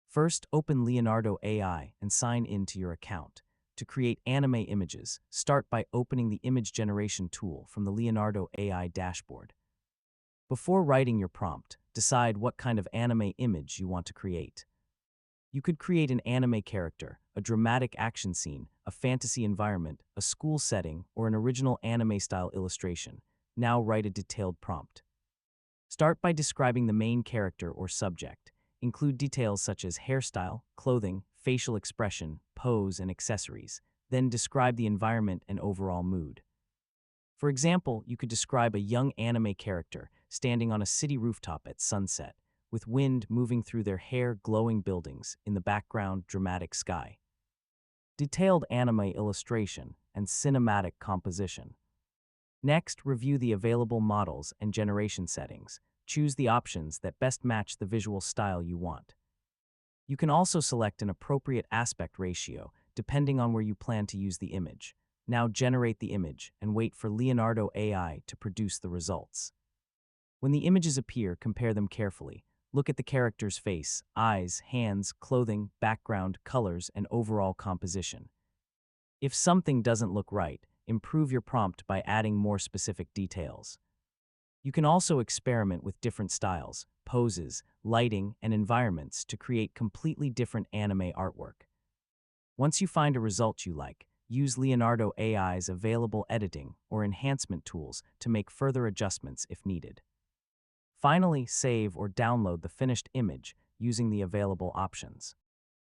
First, open Leonardo AI and sign in to your account. To create anime images, start by opening the image generation tool from the Leonardo AI dashboard. Before writing your prompt, decide what kind of anime image you want to create. You could create an anime character, a dramatic action scene, a fantasy environment, a school setting, or an original anime-style illustration. Now write a detailed prompt. Start by describing the main character or subject. Include details such as hairstyle, clothing, facial expression, pose, and accessories. Then describe the environment and overall mood. For example, you could describe a young anime character standing on a city rooftop at sunset, with wind moving through their hair, glowing buildings, in the background, dramatic sky. Detailed anime illustration and cinematic composition. Next, review the available models and generation settings. Choose the options that best match the visual style you want. You can also select an appropriate aspect ratio depending on where you plan to use the image. Now generate the image and wait for Leonardo AI to produce the results. When the images appear, compare them carefully. Look at the character's face, eyes, hands, clothing, background, colors, and overall composition. If something doesn't look right, improve your prompt by adding more specific details. You can also experiment with different styles, poses, lighting, and environments to create completely different anime artwork. Once you find a result you like, use Leonardo AI's available editing or enhancement tools to make further adjustments if needed. Finally, save or download the finished image using the available options.